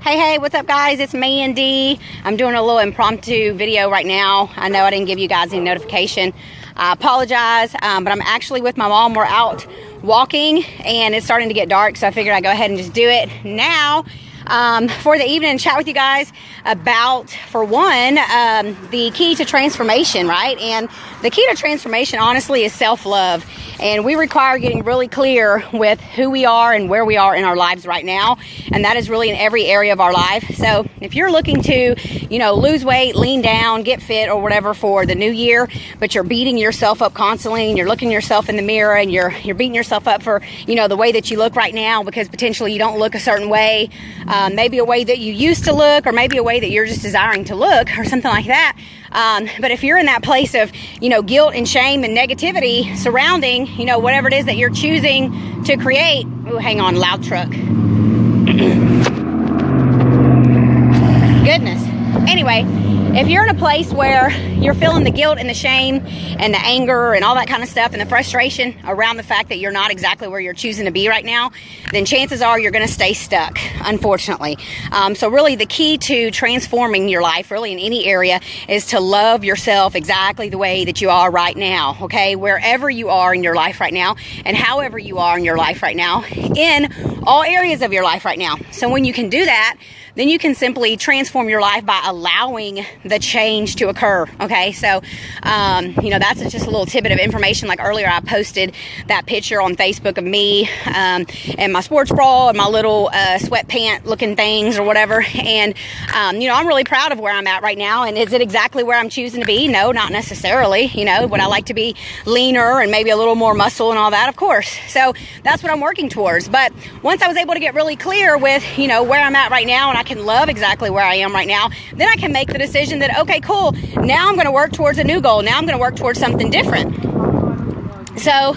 Hey, what's up guys? It's Mandy. I'm doing a little impromptu video right now. I know I didn't give you guys any notification. I apologize, but I'm actually with my mom. We're out walking and it's starting to get dark, so I figured I'd go ahead and just do it now for the evening and chat with you guys about, for one, the key to transformation, right? And the key to transformation, honestly, is self-love. And we require getting really clear with who we are and where we are in our lives right now. And that is really in every area of our life. So if you're looking to, lose weight, lean down, get fit or whatever for the new year, but you're beating yourself up constantly and you're looking yourself in the mirror and you're beating yourself up for, the way that you look right now because potentially you don't look a certain way, maybe a way that you used to look, or maybe a way that you're just desiring to look or something like that. But if you're in that place of, guilt and shame and negativity surrounding, whatever it is that you're choosing to create. Ooh, hang on, loud truck. Goodness. Anyway, if you're in a place where you're feeling the guilt and the shame and the anger and all that kind of stuff and the frustration around the fact that you're not exactly where you're choosing to be right now, then chances are you're going to stay stuck, unfortunately. So really the key to transforming your life, really in any area, is to love yourself exactly the way that you are right now, okay? Wherever you are in your life right now and however you are in your life right now, in all areas of your life right now. So when you can do that, then you can simply transform your life by allowing the change to occur, okay? So, that's just a little tidbit of information. Like earlier, I posted that picture on Facebook of me and my sports bra and my little sweatpant looking things or whatever. And, I'm really proud of where I'm at right now. And is it exactly where I'm choosing to be? No, not necessarily. Would I like to be leaner and maybe a little more muscle and all that? Of course. So that's what I'm working towards. But once I was able to get really clear with, where I'm at right now, and I can love exactly where I am right now, then I can make the decision that, okay, cool, now I'm going to work towards a new goal. Now I'm going to work towards something different. So,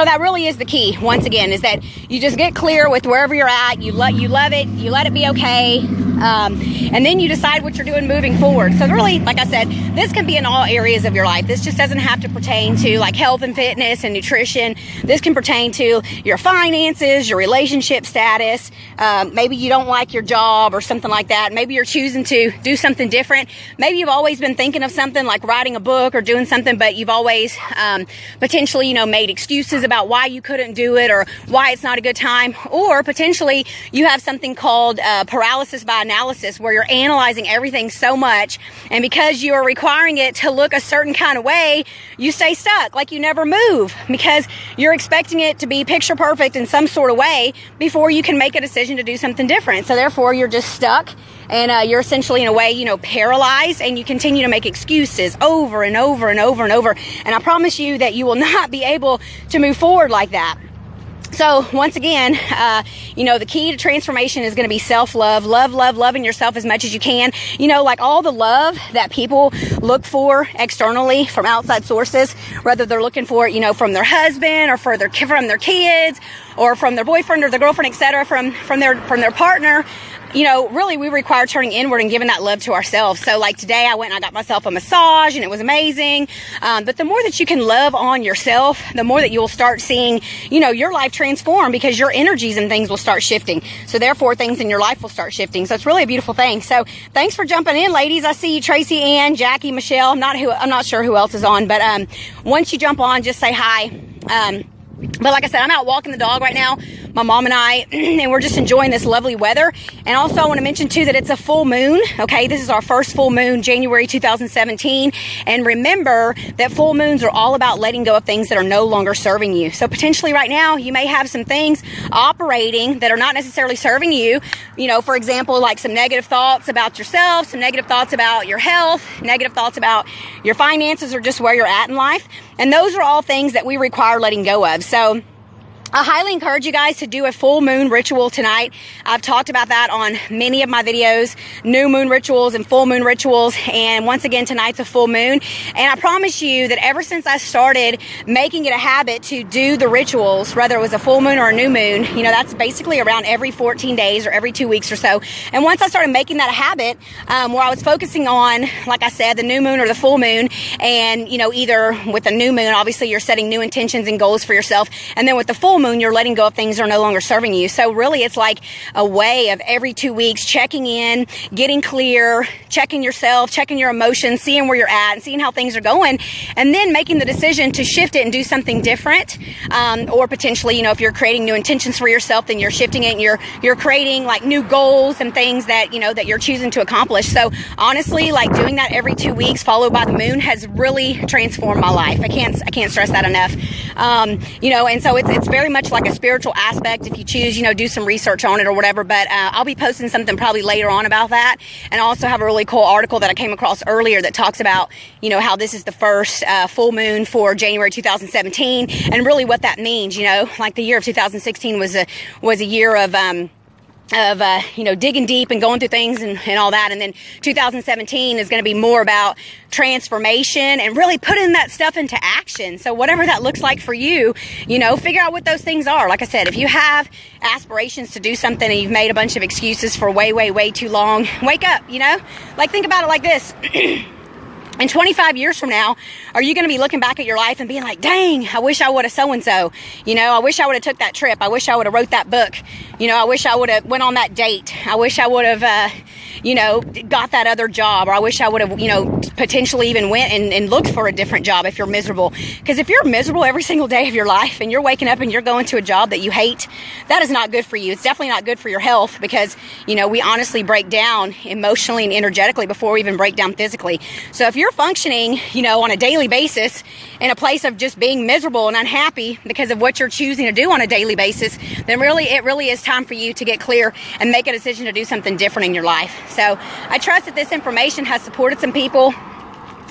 that really is the key, once again, is that you just get clear with wherever you're at, you love it, you let it be okay, and then you decide what you're doing moving forward. So really, like I said, this can be in all areas of your life. This just doesn't have to pertain to like health and fitness and nutrition. This can pertain to your finances, your relationship status. Maybe you don't like your job or something like that. Maybe you're choosing to do something different. Maybe you've always been thinking of something like writing a book or doing something, but you've always potentially, made excuses about why you couldn't do it or why it's not a good time. Or potentially you have something called paralysis by analysis, where you're analyzing everything so much, and because you are requiring it to look a certain kind of way, you stay stuck, like you never move, because you're expecting it to be picture perfect in some sort of way before you can make a decision to do something different. So therefore you're just stuck, and you're essentially in a way, paralyzed, and you continue to make excuses over and over and over and over. And I promise you that you will not be able to move forward like that. So once again, the key to transformation is going to be self-love, loving yourself as much as you can. Like all the love that people look for externally from outside sources, whether they're looking for it, from their husband or from their kids or from their boyfriend or their girlfriend, etc., from their partner. Really we require turning inward and giving that love to ourselves. So like today I went and I got myself a massage and it was amazing. But the more that you can love on yourself, the more that you'll start seeing, your life transform, because your energies and things will start shifting. So therefore things in your life will start shifting. So it's really a beautiful thing. So thanks for jumping in, ladies. I see you, Tracy, Ann, Jackie, Michelle. I'm not sure who else is on, but once you jump on, just say hi. But like I said, I'm out walking the dog right now, my mom and I, and we're just enjoying this lovely weather. And also I want to mention too that it's a full moon. Okay, this is our first full moon, January 2017. And remember that full moons are all about letting go of things that are no longer serving you. So potentially right now you may have some things operating that are not necessarily serving you. For example, like some negative thoughts about yourself, some negative thoughts about your health, negative thoughts about your finances, or just where you're at in life. And those are all things that we require letting go of. So I highly encourage you guys to do a full moon ritual tonight. I've talked about that on many of my videos, new moon rituals and full moon rituals. And once again, tonight's a full moon. And I promise you that ever since I started making it a habit to do the rituals, whether it was a full moon or a new moon, that's basically around every 14 days or every 2 weeks or so. And once I started making that a habit, where I was focusing on, like I said, the new moon or the full moon, and, either with the new moon, obviously you're setting new intentions and goals for yourself. And then with the full full moon, you're letting go of things that are no longer serving you. So really, it's like a way of every 2 weeks checking in, getting clear, checking yourself, checking your emotions, seeing where you're at and seeing how things are going, and then making the decision to shift it and do something different. Or potentially, you know, if you're creating new intentions for yourself, then you're shifting it and you're creating like new goals and things that, you know, that you're choosing to accomplish. So honestly, like doing that every 2 weeks followed by the moon has really transformed my life. I can't stress that enough. You know, and so it's very much like a spiritual aspect if you choose, you know, do some research on it or whatever. But I'll be posting something probably later on about that. And I also have a really cool article that I came across earlier that talks about, you know, how this is the first full moon for January 2017 and really what that means. You know, like the year of 2016 was a year of you know, digging deep and going through things and all that. And then 2017 is going to be more about transformation and really putting that stuff into action. So whatever that looks like for you, you know, figure out what those things are. Like I said, if you have aspirations to do something and you've made a bunch of excuses for way too long, wake up, you know, like think about it like this. And 25 years from now, are you going to be looking back at your life and being like, dang, I wish I would have so-and-so, you know, I wish I would have took that trip. I wish I would have wrote that book. You know, I wish I would have went on that date. I wish I would have, you know, got that other job, or I wish I would have, you know, potentially even went and looked for a different job if you're miserable. Because if you're miserable every single day of your life and you're waking up and you're going to a job that you hate, that is not good for you. It's definitely not good for your health because, you know, we honestly break down emotionally and energetically before we even break down physically. So if you're functioning, you know, on a daily basis in a place of just being miserable and unhappy because of what you're choosing to do on a daily basis, then it really is time for you to get clear and make a decision to do something different in your life. So I trust that this information has supported some people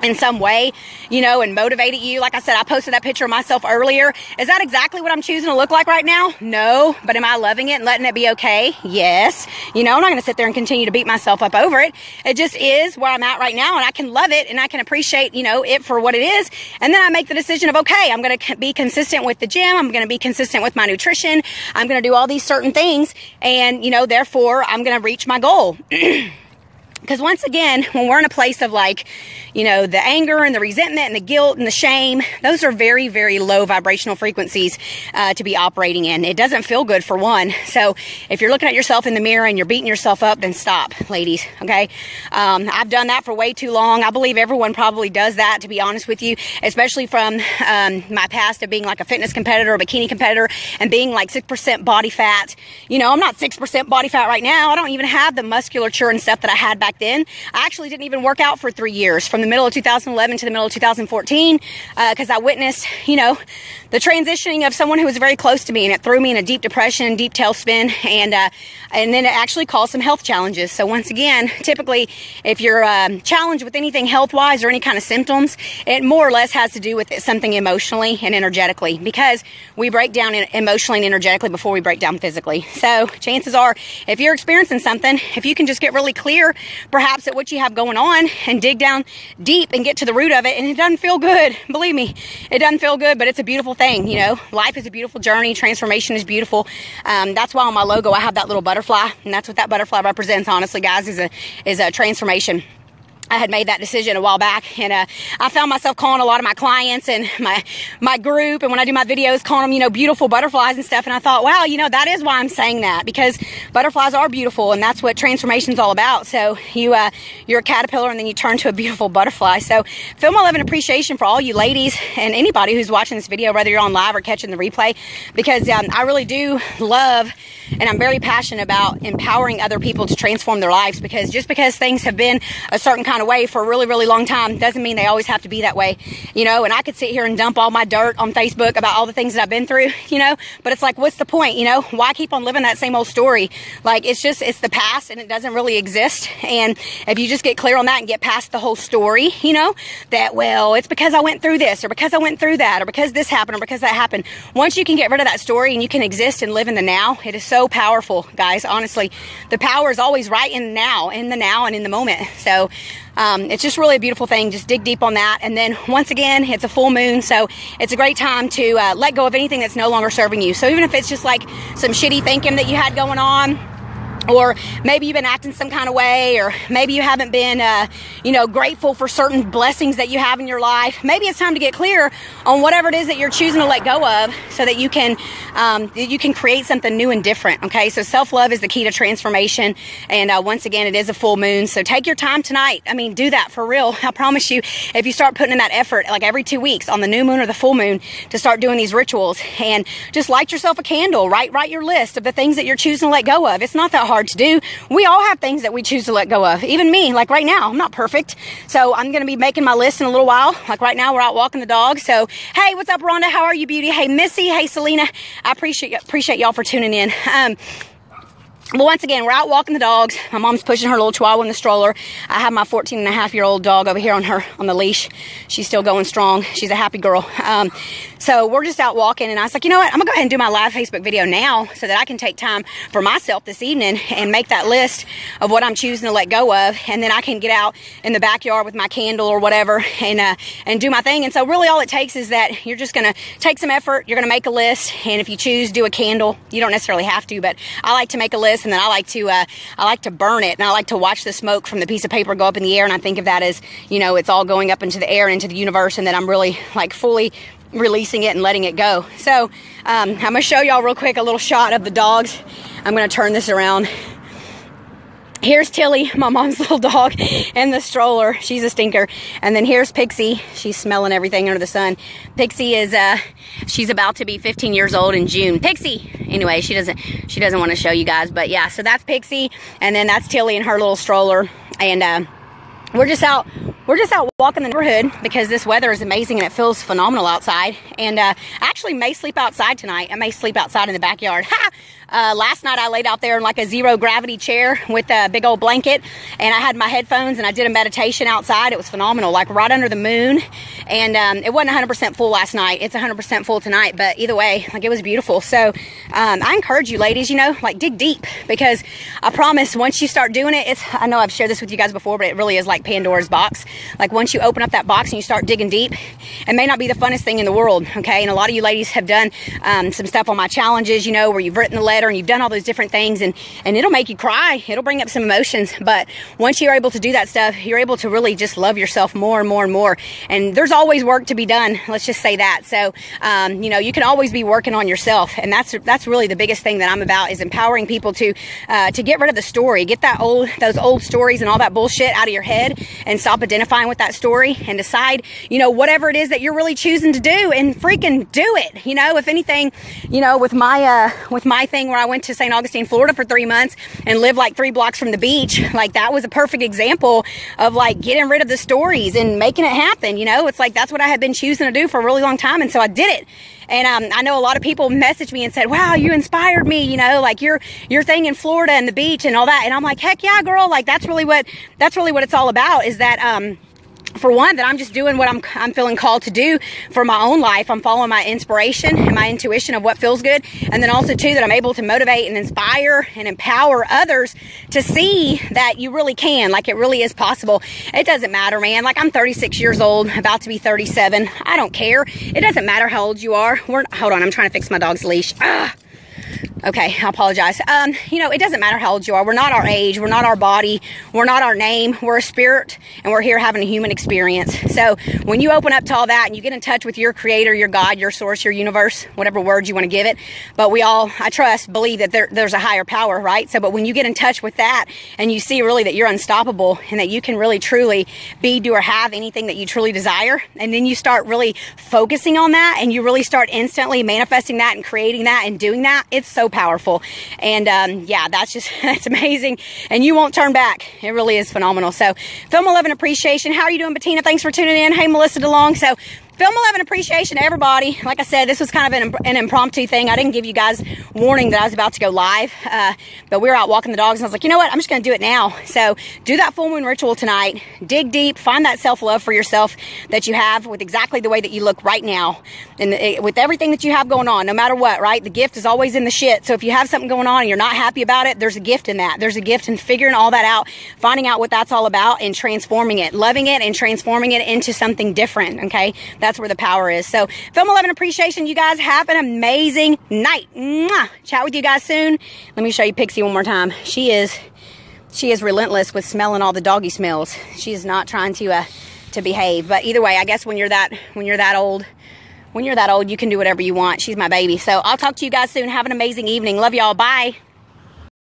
in some way, you know, and motivated you. Like I said, I posted that picture of myself earlier. Is that exactly what I'm choosing to look like right now? No. But am I loving it and letting it be okay? Yes. You know, I'm not going to sit there and continue to beat myself up over it. It just is where I'm at right now, and I can love it and I can appreciate, you know, it for what it is. And then I make the decision of, okay, I'm going to be consistent with the gym. I'm going to be consistent with my nutrition. I'm going to do all these certain things. And, you know, therefore I'm going to reach my goal. Because once again, when we're in a place of like, you know, the anger and the resentment and the guilt and the shame, those are very low vibrational frequencies to be operating in. It doesn't feel good for one. So if you're looking at yourself in the mirror and you're beating yourself up, then stop, ladies, okay? I've done that for way too long. I believe everyone probably does that, to be honest with you, especially from my past of being like a fitness competitor, a bikini competitor, and being like 6% body fat. You know, I'm not 6% body fat right now. I don't even have the musculature and stuff that I had back then. I actually didn't even work out for 3 years, from the middle of 2011 to the middle of 2014, because I witnessed, you know, the transitioning of someone who was very close to me, and it threw me in a deep depression, deep tailspin, and then it actually caused some health challenges. So once again, typically, if you're challenged with anything health-wise or any kind of symptoms, it more or less has to do with something emotionally and energetically, because we break down emotionally and energetically before we break down physically. So chances are, if you're experiencing something, if you can just get really clear, perhaps at what you have going on, and dig down deep and get to the root of it, and it doesn't feel good. Believe me, it doesn't feel good, but it's a beautiful thing. You know, life is a beautiful journey. Transformation is beautiful. That's why on my logo I have that little butterfly, and that's what that butterfly represents. Honestly, guys, is a transformation. I had made that decision a while back, and I found myself calling a lot of my clients and my group, and when I do my videos, calling them, you know, beautiful butterflies and stuff. And I thought, wow, you know, that is why I'm saying that, because butterflies are beautiful, and that's what transformation is all about. So you're a caterpillar, and then you turn to a beautiful butterfly. So feel my love and appreciation for all you ladies and anybody who's watching this video, whether you're on live or catching the replay, because I really do love, and I'm very passionate about empowering other people to transform their lives. Because just because things have been a certain kind of way for a really long time doesn't mean they always have to be that way, you know. And I could sit here and dump all my dirt on Facebook about all the things that I've been through, you know, but it's like, what's the point? You know, why keep on living that same old story? Like, it's the past, and it doesn't really exist. And if you just get clear on that and get past the whole story, you know, that, well, it's because I went through this, or because I went through that, or because this happened, or because that happened. Once you can get rid of that story and you can exist and live in the now, it is so powerful, guys. Honestly, the power is always right in the now and in the moment. So it's just really a beautiful thing. Just dig deep on that. And then once again, it's a full moon, so it's a great time to let go of anything that's no longer serving you. So even if it's just like some shitty thinking that you had going on, or maybe you've been acting some kind of way, or maybe you haven't been, you know, grateful for certain blessings that you have in your life. Maybe it's time to get clear on whatever it is that you're choosing to let go of, so that you can create something new and different. Okay, so self-love is the key to transformation. And once again, it is a full moon, so take your time tonight. I mean, do that for real. I promise you, if you start putting in that effort, like every 2 weeks on the new moon or the full moon, to start doing these rituals, and just light yourself a candle, write your list of the things that you're choosing to let go of. It's not that hard to do. We all have things that we choose to let go of. Even me, like right now, I'm not perfect. So I'm going to be making my list in a little while. Like right now, we're out walking the dog. So, hey, what's up, Rhonda? How are you, beauty? Hey, Missy. Hey, Selena. I appreciate y'all for tuning in. But once again, we're out walking the dogs. My mom's pushing her little chihuahua in the stroller. I have my 14-and-a-half-year-old dog over here on the leash. She's still going strong. She's a happy girl. So we're just out walking, and I was like, you know what? I'm gonna go ahead and do my live Facebook video now, so that I can take time for myself this evening and make that list of what I'm choosing to let go of, and then I can get out in the backyard with my candle or whatever, and do my thing. And so really all it takes is that you're just gonna take some effort. You're gonna make a list, and if you choose, do a candle. You don't necessarily have to, but I like to make a list, and then I like to burn it, and I like to watch the smoke from the piece of paper go up in the air, and I think of that as, you know, it's all going up into the air and into the universe, and then I'm really like fully releasing it and letting it go. So I'm gonna show y'all real quick a little shot of the dogs. I'm gonna turn this around. Here's Tilly, my mom's little dog, in the stroller. She's a stinker. And then here's Pixie. She's smelling everything under the sun. Pixie is she's about to be 15 years old in June. Pixie. Anyway, she doesn't want to show you guys, but yeah. So that's Pixie, and then that's Tilly in her little stroller. And we're just out walking the neighborhood because this weather is amazing and it feels phenomenal outside. And I actually may sleep outside tonight. I may sleep outside in the backyard. Ha! Last night I laid out there in like a zero gravity chair with a big old blanket, and I had my headphones, and I did a meditation outside. It was phenomenal, like right under the moon. And it wasn't 100% full last night. It's 100% full tonight, but either way, like, it was beautiful. So I encourage you ladies, you know, like, dig deep, because I promise once you start doing it, I know I've shared this with you guys before, but it really is like Pandora's box. Like, once you open up that box and you start digging deep, it may not be the funnest thing in the world, okay? And a lot of you ladies have done some stuff on my challenges, you know, where you've written the letter and you've done all those different things, and it'll make you cry. It'll bring up some emotions, but once you're able to do that stuff, you're able to really just love yourself more and more and more. And there's always work to be done. Let's just say that. So, you know, you can always be working on yourself, and that's really the biggest thing that I'm about, is empowering people to get rid of the story, get those old stories and all that bullshit out of your head, and stop identifying with that story, and decide, you know, whatever it is that you're really choosing to do, and freaking do it. You know, if anything, you know, with my thing where I went to St. Augustine, Florida for 3 months and lived like 3 blocks from the beach, like, that was a perfect example of like getting rid of the stories and making it happen. You know, it's like, that's what I had been choosing to do for a really long time, and so I did it. And I know a lot of people messaged me and said, wow, you inspired me, you know, like your thing in Florida and the beach and all that. And I'm like, heck yeah, girl, like, that's really what it's all about, is that for one, that I'm just doing what I'm feeling called to do for my own life. I'm following my inspiration and my intuition of what feels good. And then also too, that I'm able to motivate and inspire and empower others to see that you really can, like, it really is possible. It doesn't matter, man. Like, I'm 36 years old, about to be 37. I don't care. It doesn't matter how old you are. Hold on, I'm trying to fix my dog's leash. Okay, I apologize. You know, it doesn't matter how old you are. We're not our age. We're not our body. We're not our name. We're a spirit, and we're here having a human experience. So when you open up to all that and you get in touch with your creator, your God, your source, your universe, whatever words you want to give it, but we all, I trust, believe that there's a higher power, right? So, but when you get in touch with that and you see really that you're unstoppable and that you can really truly be, do, or have anything that you truly desire, and then you start really focusing on that, and you really start instantly manifesting that and creating that and doing that, it's so powerful. And yeah, that's amazing, and you won't turn back. It really is phenomenal. So, film 11 appreciation. How are you doing, Bettina? Thanks for tuning in. Hey, Melissa DeLong. So, film 11 appreciation to everybody. Like I said, this was kind of an impromptu thing. I didn't give you guys warning that I was about to go live, but we were out walking the dogs, and I was like, you know what? I'm just going to do it now. So do that full moon ritual tonight. Dig deep. Find that self-love for yourself that you have with exactly the way that you look right now. And with everything that you have going on, no matter what, right? The gift is always in the shit. So if you have something going on and you're not happy about it, there's a gift in that. There's a gift in figuring all that out, finding out what that's all about, and transforming it, loving it, and transforming it into something different, okay? That's where the power is. So film, love, and appreciation. You guys have an amazing night. Mwah. Chat with you guys soon. Let me show you Pixie one more time. She is relentless with smelling all the doggy smells. She is not trying to behave. But either way, I guess when you're that old, you can do whatever you want. She's my baby. So I'll talk to you guys soon. Have an amazing evening. Love y'all. Bye.